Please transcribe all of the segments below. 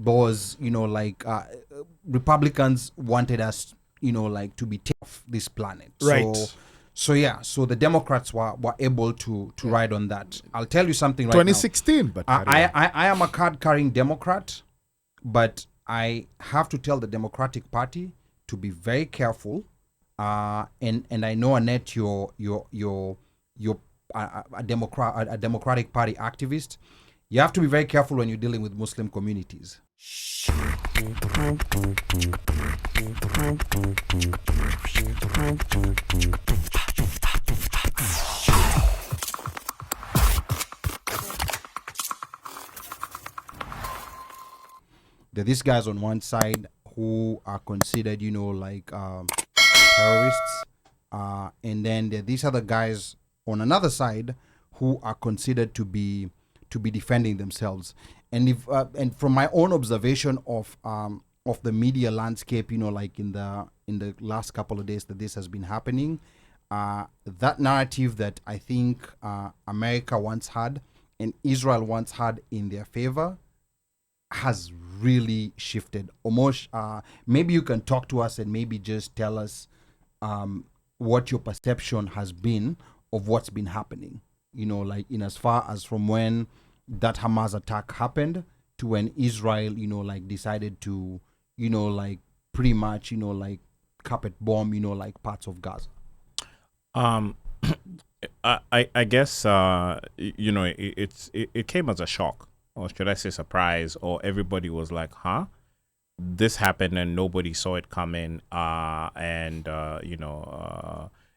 because Republicans wanted us, to be taken off this planet. Right. So the Democrats were able to ride on that. I'll tell you something right 2016, now. but I am a card-carrying Democrat, but I have to tell the Democratic Party to be very careful. And I know, Annette, you're a Democratic Party activist. You have to be very careful when you're dealing with Muslim communities. There are these guys on one side who are considered, terrorists, and then there are these other guys on another side who are considered to be defending themselves. And if and from my own observation of the media landscape, in the last couple of days that this has been happening, that narrative that I think America once had and Israel once had in their favor has really shifted. Almost, maybe you can talk to us and maybe just tell us what your perception has been of what's been happening. In as far as from when that Hamas attack happened to when Israel, decided to, pretty much, carpet bomb, parts of Gaza. I guess it came as a shock, or should I say surprise, or everybody was like, huh? This happened and nobody saw it coming.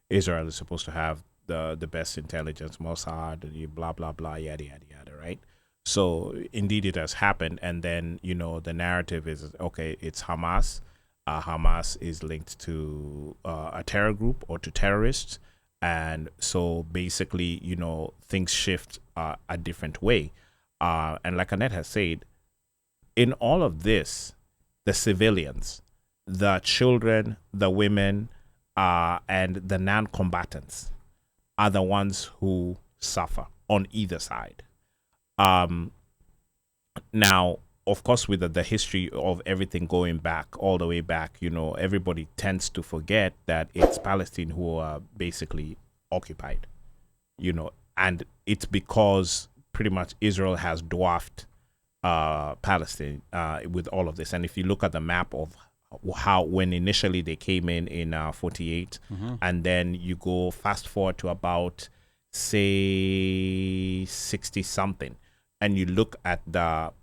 Israel is supposed to have the best intelligence, Mossad, blah, blah, blah, yada, yada, yada, right? So indeed it has happened. And then, the narrative is, okay, it's Hamas. Hamas is linked to a terror group or to terrorists. And so basically, things shift a different way. And like Annette has said, in all of this, the civilians, the children, the women, and the non-combatants are the ones who suffer on either side. Now, of course, with the history of everything going back, all the way back, everybody tends to forget that it's Palestine who are basically occupied, and it's because pretty much Israel has dwarfed Palestine with all of this. And if you look at the map of how, when initially they came in 48, and then you go fast forward to about, say, 60 something, and you look at the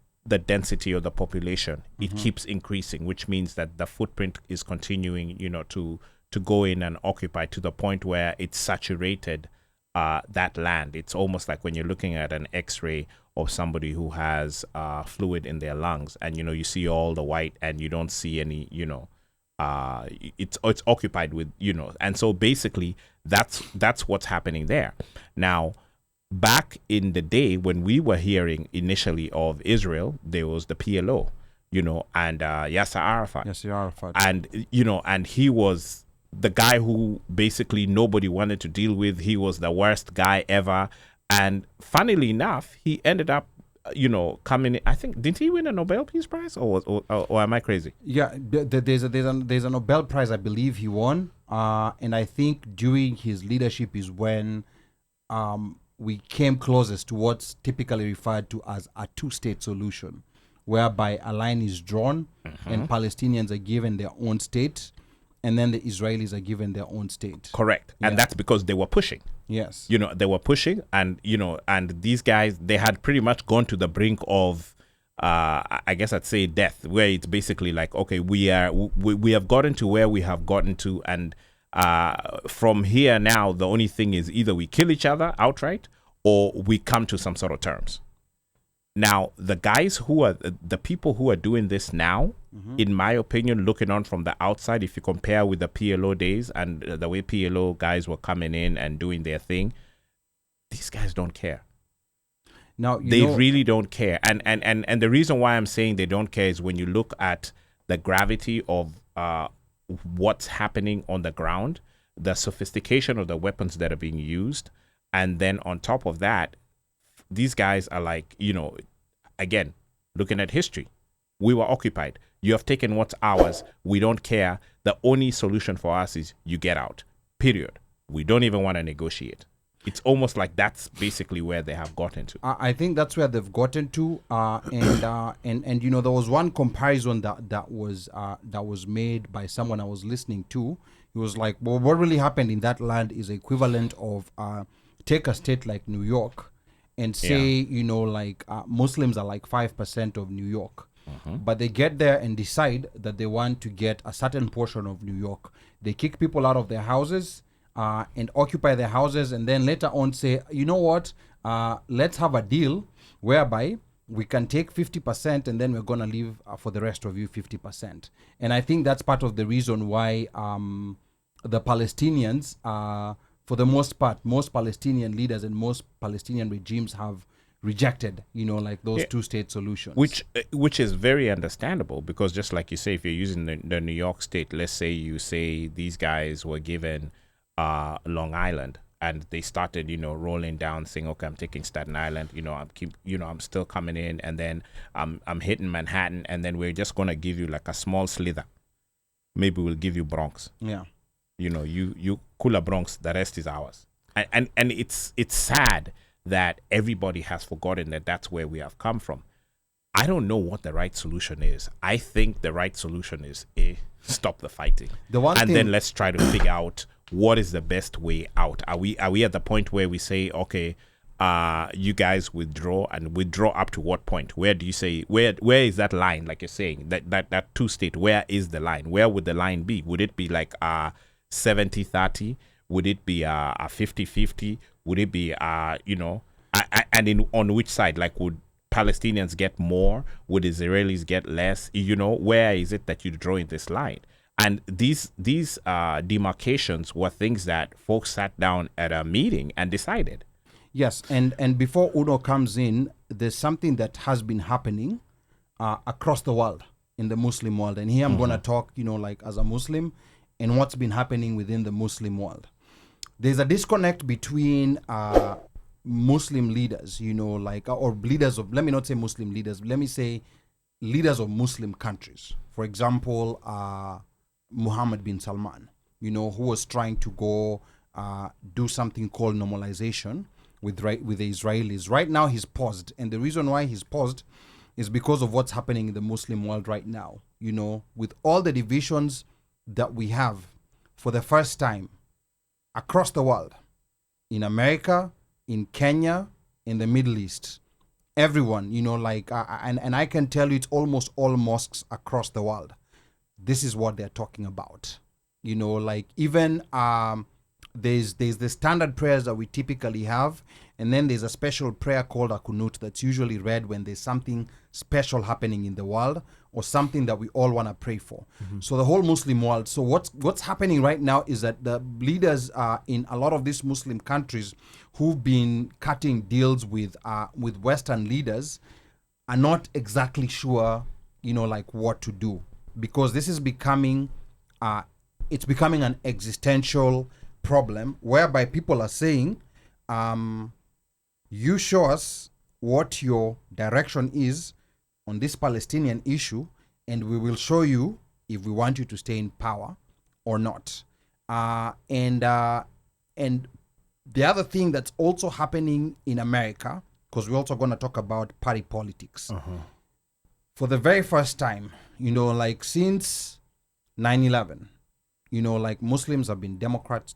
density of the population, it keeps increasing, which means that the footprint is continuing, to go in and occupy to the point where it's saturated that land. It's almost like when you're looking at an X-ray of somebody who has fluid in their lungs, and you see all the white, and you don't see any, it's occupied with, and so basically that's what's happening there. Now, back in the day when we were hearing initially of Israel, there was the PLO, and Yasser Arafat. And, and he was the guy who basically nobody wanted to deal with. He was the worst guy ever. And funnily enough, he ended up, coming in. I think, didn't he win a Nobel Peace Prize, or am I crazy? Yeah, there's a Nobel Prize I believe he won. And I think during his leadership is when we came closest to what's typically referred to as a two-state solution, whereby a line is drawn and Palestinians are given their own state, and then the Israelis are given their own state. Correct. And that's because they were pushing. Yes. They were pushing, and, and these guys, they had pretty much gone to the brink of, I guess I'd say death, where it's basically like, okay, we have gotten to where we have gotten to, and from here now, the only thing is either we kill each other outright or we come to some sort of terms. Now, the guys who are the people who are doing this now, in my opinion, looking on from the outside, if you compare with the PLO days and the way PLO guys were coming in and doing their thing, these guys don't care. Now, they really don't care. And the reason why I'm saying they don't care is when you look at the gravity of what's happening on the ground, the sophistication of the weapons that are being used, and then on top of that, these guys are like, again, looking at history. We were occupied. You have taken what's ours. We don't care. The only solution for us is you get out. Period. We don't even want to negotiate. It's almost like that's basically where they have gotten to. I think that's where they've gotten to, and you know, there was one comparison that was made by someone I was listening to. He was like, well, what really happened in that land is equivalent of take a state like New York and say, you know, like Muslims are like 5% of New York. But they get there and decide that they want to get a certain portion of New York. They kick people out of their houses and occupy their houses, and then later on say, you know what, let's have a deal whereby we can take 50% and then we're going to leave for the rest of you 50%. And I think that's part of the reason why the Palestinians, for the most part, most Palestinian leaders and most Palestinian regimes have rejected, you know, like those two-state solutions. Which is very understandable, because just like you say, if you're using the New York state, let's say you say these guys were given Long Island, and they started, you know, rolling down, saying, okay, I'm taking Staten Island, you know, I'm still coming in, and then I'm hitting Manhattan, and then we're just gonna give you like a small slither. Maybe we'll give you Bronx. Yeah. You know, you cooler Bronx, the rest is ours. And it's sad that everybody has forgotten that that's where we have come from. I don't know what the right solution is. I think the right solution is stop the fighting. Then let's try to figure out what is the best way out. Are we at the point where we say, okay, you guys withdraw, and withdraw up to what point? Where do you say, where is that line? Like you're saying, that two-state, where is the line? Where would the line be? Would it be like 70-30? Would it be 50-50? Would it be, you know, on which side? Like, would Palestinians get more? Would Israelis get less? You know, where is it that you draw in this line? And these demarcations were things that folks sat down at a meeting and decided. Yes, and before Uno comes in, there's something that has been happening across the world, in the Muslim world. And here I'm going to talk, you know, like as a Muslim, and what's been happening within the Muslim world. There's a disconnect between Muslim leaders, you know, like, or leaders of, let me not say Muslim leaders, let me say leaders of Muslim countries. For example, Mohammed bin Salman, you know, who was trying to go do something called normalization with the Israelis. Right now he's paused, and the reason why he's paused is because of what's happening in the Muslim world right now. You know, with all the divisions that we have, for the first time across the world, in America, in Kenya, in the Middle East, everyone, you know, like, and I can tell you it's almost all mosques across the world. This is what they're talking about. You know, like, even there's the standard prayers that we typically have, and then there's a special prayer called a kunut that's usually read when there's something special happening in the world or something that we all want to pray for. So the whole Muslim world. So what's happening right now is that the leaders in a lot of these Muslim countries who've been cutting deals with Western leaders are not exactly sure, you know, like what to do, because this is becoming it's becoming an existential problem whereby people are saying, you show us what your direction is on this Palestinian issue, and we will show you if we want you to stay in power or not. And the other thing that's also happening in America, because we're also going to talk about party politics. For the very first time, you know, like since 9/11, you know, like Muslims have been Democrats,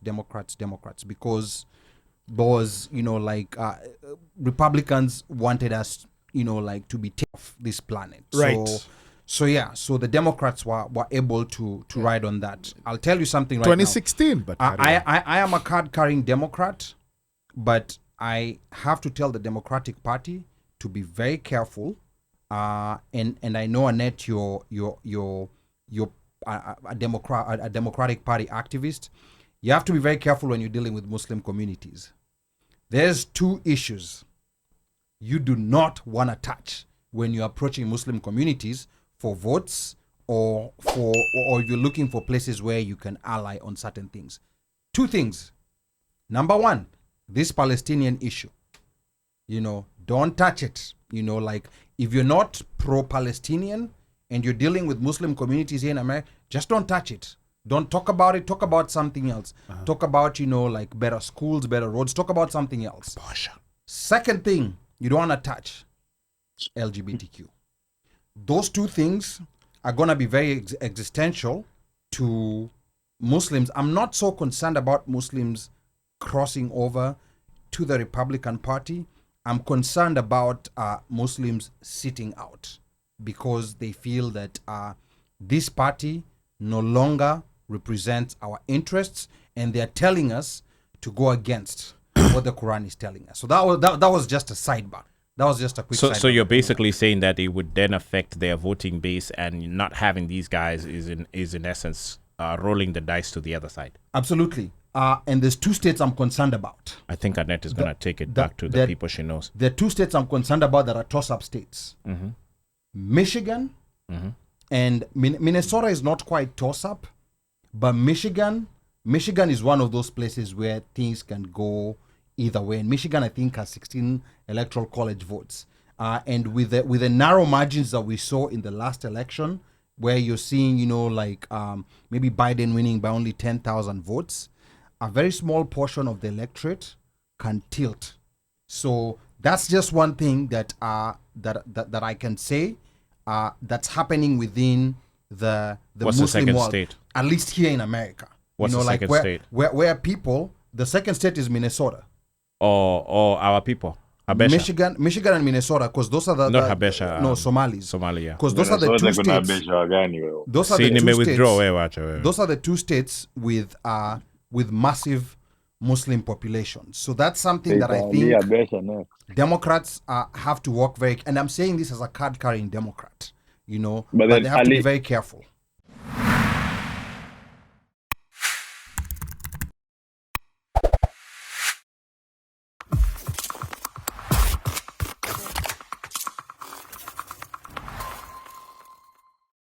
because those, you know, like Republicans wanted us, you know, like to be taken off this planet. Right. So the Democrats were able to ride on that. I'll tell you something right 2016, now. but I am a card-carrying Democrat, but I have to tell the Democratic Party to be very careful. And I know, Annette, you're a Democratic Party activist. You have to be very careful when you're dealing with Muslim communities. There's two issues you do not want to touch when you're approaching Muslim communities for votes or if you're looking for places where you can ally on certain things. Two things. Number one, this Palestinian issue. You know, don't touch it. You know, like, If you're not pro-Palestinian and you're dealing with Muslim communities here in America, just don't touch it. Don't talk about it. Talk about something else. Talk about, like better schools, better roads. Talk about something else. Second thing, you don't want to touch LGBTQ. Those two things are going to be very existential to Muslims. I'm not so concerned about Muslims crossing over to the Republican Party. I'm concerned about Muslims sitting out because they feel that this party no longer represents our interests, and they're telling us to go against what the Quran is telling us. So that was just a sidebar. That was just a quick sidebar. So you're basically saying that it would then affect their voting base, and not having these guys is in essence rolling the dice to the other side. Absolutely. And there's two states I'm concerned about. I think Annette is going to take it back to the people she knows. There are two states I'm concerned about that are toss-up states. Mm-hmm. Michigan and Minnesota is not quite toss-up, but Michigan is one of those places where things can go either way. And Michigan, I think, has 16 electoral college votes. And with the narrow margins that we saw in the last election, where you're seeing, maybe Biden winning by only 10,000 votes, a very small portion of the electorate can tilt. So that's just one thing that I can say that's happening within the What's Muslim the second world, state? at least here in America. What's the second state? Where people, the second state is Minnesota. Or our people. Habesha. Michigan and Minnesota, because those are not Habesha. No, Somalis. Somalia. Because those are the two states. Those are the two states. Those are the two states with massive Muslim populations. So that's something that I think Democrats have to work very. And I'm saying this as a card-carrying Democrat, but they have to be very careful.